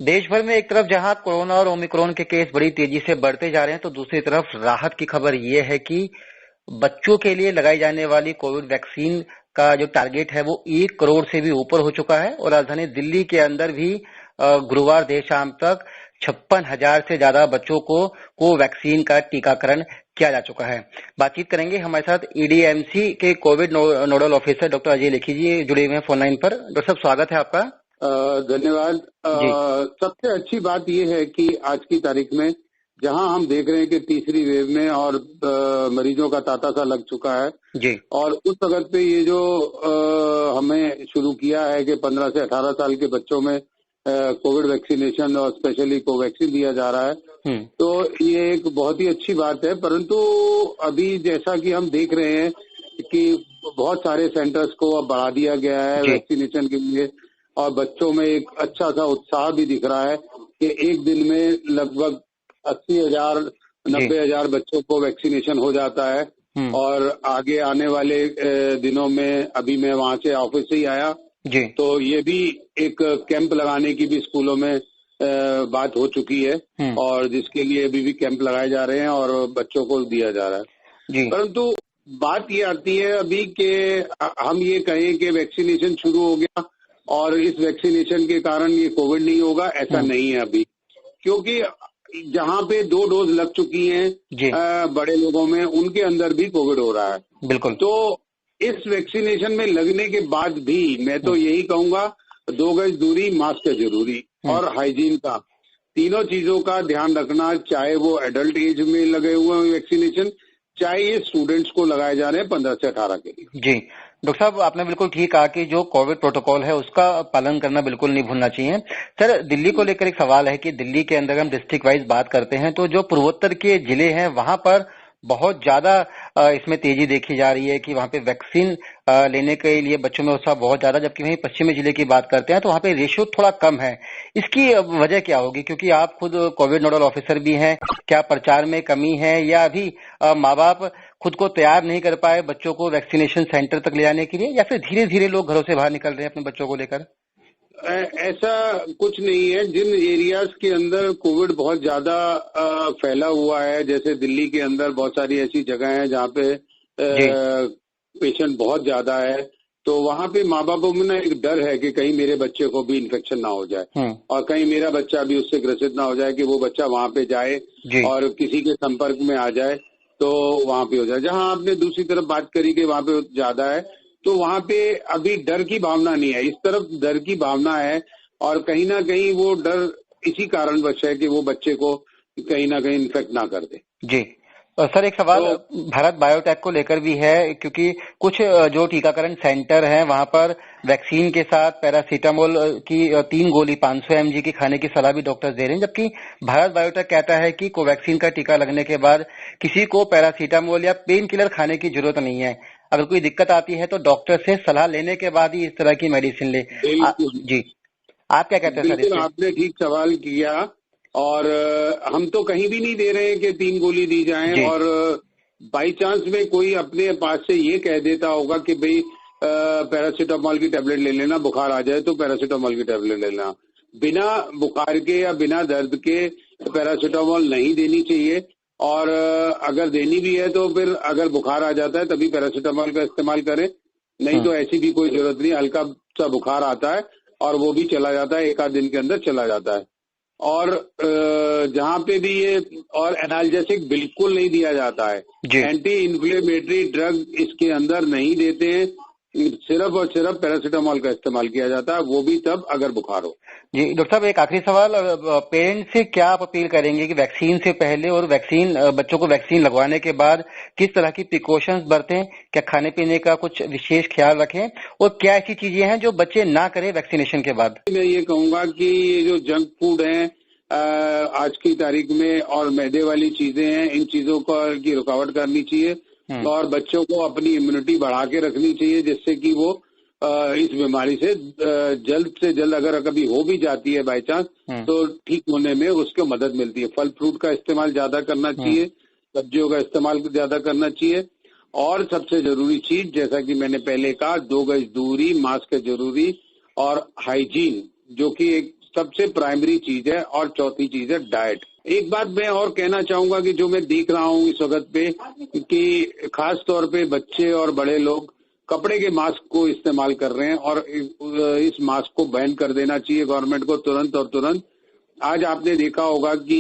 देश भर में एक तरफ जहां कोरोना और ओमिक्रॉन के केस बड़ी तेजी से बढ़ते जा रहे हैं, तो दूसरी तरफ राहत की खबर ये है कि बच्चों के लिए लगाई जाने वाली कोविड वैक्सीन का जो टारगेट है वो 1 करोड़ से भी ऊपर हो चुका है और राजधानी दिल्ली के अंदर भी गुरुवार देर शाम तक 56,000 से ज्यादा बच्चों को कोवैक्सीन का टीकाकरण किया जा चुका है। बातचीत करेंगे हमारे साथ ईडीएमसी के covid nodal officer doctor Ajay Lekhi ji जुड़े हुए हैं फोन लाइन पर। डॉक्टर साहब, स्वागत है आपका। धन्यवाद। सबसे अच्छी बात यह है कि आज की तारीख में जहां हम देख रहे हैं कि तीसरी वेव में और मरीजों का तांता सा लग चुका है जी, और उस वक्त पे ये जो हमें शुरू किया है कि 15 से 18 साल के बच्चों में कोविड वैक्सीनेशन और स्पेशली कोवैक्सीन दिया जा रहा है, तो ये एक बहुत ही अच्छी बात है। परंतु अभी जैसा कि हम देख रहे हैं कि बहुत सारे सेंटर्स को अब बढ़ा दिया गया है वैक्सीनेशन के लिए और बच्चों में एक अच्छा सा उत्साह भी दिख रहा है कि एक दिन में लगभग 80,000 90,000 बच्चों को वैक्सीनेशन हो जाता है। और आगे आने वाले दिनों में अभी मैं वहां से ऑफिस से ही आया जी, तो ये भी एक कैंप लगाने की भी स्कूलों में बात हो चुकी है और जिसके लिए अभी भी कैंप लगाए जा रहे हैं और बच्चों को दिया जा रहा है जी। परंतु बात ये आती है अभी कि हम ये कहें कि वैक्सीनेशन शुरू हो गया और इस वैक्सीनेशन के कारण ये कोविड नहीं होगा, ऐसा नहीं है अभी, क्योंकि जहां पे 2 डोज लग चुकी हैं बड़े लोगों में, उनके अंदर भी कोविड हो रहा है। बिल्कुल। तो इस वैक्सीनेशन में लगने के बाद भी मैं तो यही कहूंगा 2 गज दूरी, मास्क है जरूरी और हाइजीन का, तीनों चीजों का ध्यान रखना, चाहे वो एडल्ट एज में लगे हुए हैं वैक्सीनेशन, चाहे ये स्टूडेंट्स को लगाए जा रहे हैं 15 से 18 के लिए। जी डॉक्टर साहब, आपने बिल्कुल ठीक कहा कि जो कोविड प्रोटोकॉल है उसका पालन करना बिल्कुल नहीं भूलना चाहिए। सर, दिल्ली को लेकर एक सवाल है कि दिल्ली के अंदर हम डिस्ट्रिक्ट वाइज बात करते हैं तो जो पूर्वोत्तर के जिले हैं वहां पर बहुत ज्यादा इसमें तेजी देखी जा रही है कि वहां पे वैक्सीन लेने के लिए बच्चों में उत्साह बहुत ज्यादा, जबकि वहीं पश्चिमी जिले की बात करते हैं तो वहां पे रेशियो थोड़ा कम है। इसकी वजह क्या होगी, क्योंकि आप खुद कोविड नोडल ऑफिसर भी हैं, क्या प्रचार में कमी है या अभी माँ बाप खुद को तैयार नहीं कर पाए बच्चों को वैक्सीनेशन सेंटर तक ले जाने के लिए, या फिर धीरे धीरे लोग घरों से बाहर निकल रहे हैं अपने बच्चों को लेकर? ऐसा कुछ नहीं है। जिन एरियाज के अंदर कोविड बहुत ज्यादा फैला हुआ है, जैसे दिल्ली के अंदर बहुत सारी ऐसी जगह हैं जहाँ पे पेशेंट बहुत ज्यादा है, तो वहाँ पे माँ बापों में ना एक डर है कि कहीं मेरे बच्चे को भी इन्फेक्शन ना हो जाए और कहीं मेरा बच्चा भी उससे ग्रसित ना हो जाए कि वो बच्चा वहाँ पे जाए और किसी के संपर्क में आ जाए तो वहाँ पे हो जाए। जहाँ आपने दूसरी तरफ बात करी कि वहाँ पे ज्यादा है, तो वहाँ पे अभी डर की भावना नहीं है, इस तरफ डर की भावना है और कहीं ना कहीं वो डर इसी कारणवश है कि वो बच्चे को कहीं ना कहीं इन्फेक्ट ना कर दे। जी सर, एक सवाल भारत बायोटेक को लेकर भी है, क्योंकि कुछ जो टीकाकरण सेंटर हैं वहां पर वैक्सीन के साथ पैरासीटामोल की 3 गोली 500 mg की खाने की सलाह भी डॉक्टर दे रहे हैं, जबकि भारत बायोटेक कहता है कि कोवैक्सीन का टीका लगने के बाद किसी को पैरासीटामोल या पेन किलर खाने की जरूरत नहीं है, अगर कोई दिक्कत आती है तो डॉक्टर से सलाह लेने के बाद ही इस तरह की मेडिसिन ले। जी, आप क्या कहते हैं सर? आपने ठीक सवाल किया और हम तो कहीं भी नहीं दे रहे हैं कि 3 गोली दी जाए और बाई चांस में कोई अपने पास से ये कह देता होगा कि भाई पैरासीटामोल की टेबलेट ले लेना, बुखार आ जाए तो पैरासीटामोल की टेबलेट ले लेना, बिना बुखार के या बिना दर्द के पैरासीटामोल नहीं देनी चाहिए और अगर देनी भी है तो फिर अगर बुखार आ जाता है तभी पैरासीटामोल का इस्तेमाल करें, नहीं तो ऐसी भी कोई जरूरत नहीं। हल्का सा बुखार आता है और वो भी चला जाता है, 1 आध दिन के अंदर चला जाता है। और जहाँ पे भी ये और एनाल्जेसिक बिल्कुल नहीं दिया जाता है, एंटी इन्फ्लेमेटरी ड्रग इसके अंदर नहीं देते हैं, सिर्फ और सिर्फ पैरासीटामोल का इस्तेमाल किया जाता है, वो भी तब अगर बुखार हो। जी डॉक्टर साहब, एक आखिरी सवाल, पेरेंट्स से क्या आप अपील करेंगे कि वैक्सीन से पहले और बच्चों को वैक्सीन लगवाने के बाद किस तरह की प्रिकॉशंस बरतें, क्या खाने पीने का कुछ विशेष ख्याल रखें और क्या ऐसी चीजें हैं जो बच्चे ना करें वैक्सीनेशन के बाद? मैं ये कहूंगा कि ये जो जंक फूड है आज की तारीख में और मैदे वाली चीजें हैं, इन चीजों की रुकावट करनी चाहिए और बच्चों को अपनी इम्यूनिटी बढ़ा के रखनी चाहिए, जिससे कि वो इस बीमारी से जल्द अगर कभी हो भी जाती है बाई चांस तो ठीक होने में उसको मदद मिलती है। फल फ्रूट का इस्तेमाल ज्यादा करना चाहिए, सब्जियों का इस्तेमाल ज्यादा करना चाहिए और सबसे जरूरी चीज, जैसा कि मैंने पहले कहा, 2 गज दूरी, मास्क है जरूरी और हाइजीन, जो कि एक सबसे प्राइमरी चीज है, और चौथी चीज है डाइट। एक बात मैं और कहना चाहूंगा कि जो मैं देख रहा हूँ इस वक्त पे कि खास तौर पे बच्चे और बड़े लोग कपड़े के मास्क को इस्तेमाल कर रहे हैं, और इस मास्क को बैन कर देना चाहिए गवर्नमेंट को तुरंत और तुरंत। आज आपने देखा होगा कि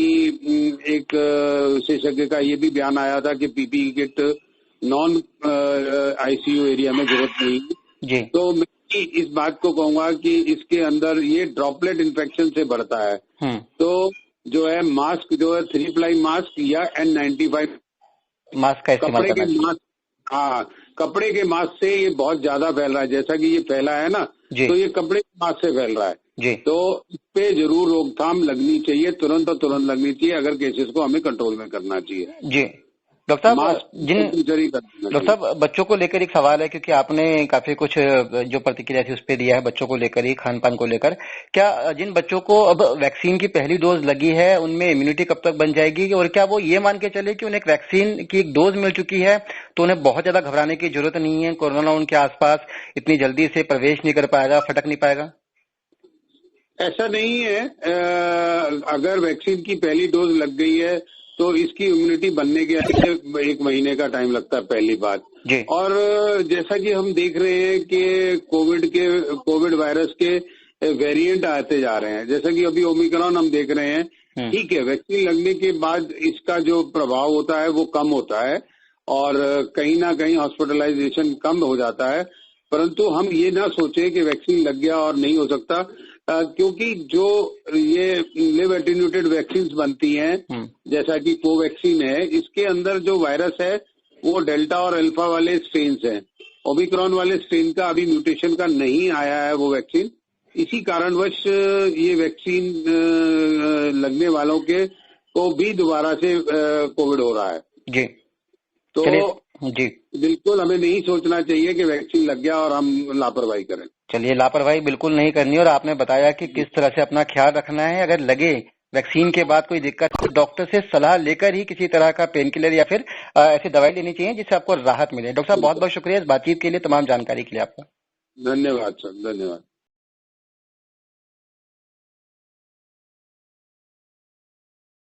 एक विशेषज्ञ का ये भी बयान आया था कि PPE kit non ICU area में जरूरत नहीं जी। तो मैं इस बात को कहूंगा कि इसके अंदर ये ड्रॉपलेट इन्फेक्शन से बढ़ता है। तो जो है मास्क जो है 3 प्लाई मास्क या N95 मास्क का इस्तेमाल कपड़े के मास्क, हाँ कपड़े के मास्क से ये बहुत ज्यादा फैल रहा है। जैसा कि ये फैला है ना, तो ये कपड़े के मास्क से फैल रहा है जी। तो इस पे जरूर रोकथाम लगनी चाहिए, तुरंत और तुरंत लगनी चाहिए। अगर केसेस को हमें कंट्रोल में करना चाहिए जी। डॉक्टर साहब बच्चों को लेकर एक सवाल है, क्योंकि आपने काफी कुछ जो प्रतिक्रिया थी उस पर दिया है बच्चों को लेकर ही, खान पान को लेकर। क्या जिन बच्चों को अब वैक्सीन की पहली डोज लगी है उनमें इम्यूनिटी कब तक बन जाएगी, और क्या वो ये मान के चले कि उन्हें वैक्सीन की एक डोज मिल चुकी है तो उन्हें बहुत ज्यादा घबराने की जरूरत नहीं है, कोरोना उनके आसपास इतनी जल्दी से प्रवेश नहीं कर पाएगा, फटक नहीं पाएगा? ऐसा नहीं है। अगर वैक्सीन की पहली डोज लग गई है तो इसकी इम्यूनिटी बनने के 1 महीने का टाइम लगता है, पहली बात जी। और जैसा कि हम देख रहे हैं कि कोविड वायरस के वेरिएंट आते जा रहे हैं, जैसा कि अभी ओमिक्रॉन हम देख रहे हैं। ठीक है, वैक्सीन लगने के बाद इसका जो प्रभाव होता है वो कम होता है, और कहीं ना कहीं हॉस्पिटलाइजेशन कम हो जाता है। परंतु हम ये ना सोचे कि वैक्सीन लग गया और नहीं हो सकता, क्योंकि जो ये लिव एटेन्यूटेड वैक्सीन बनती हैं, जैसा कि कोवैक्सीन है, इसके अंदर जो वायरस है वो डेल्टा और अल्फा वाले स्ट्रेन हैं। ओमिक्रॉन वाले स्ट्रेन का अभी म्यूटेशन का नहीं आया है वो वैक्सीन। इसी कारणवश ये वैक्सीन लगने वालों के को भी दोबारा से कोविड हो रहा है जी। तो जी बिल्कुल हमें नहीं सोचना चाहिए कि वैक्सीन लग गया और हम लापरवाही करें। चलिए, लापरवाही बिल्कुल नहीं करनी, और आपने बताया कि किस तरह से अपना ख्याल रखना है। अगर लगे वैक्सीन के बाद कोई दिक्कत तो डॉक्टर से सलाह लेकर ही किसी तरह का पेन किलर या फिर ऐसी दवाई लेनी चाहिए जिससे आपको राहत मिले। डॉक्टर साहब बहुत बहुत शुक्रिया इस बातचीत के लिए, तमाम जानकारी के लिए आपका धन्यवाद सर, धन्यवाद।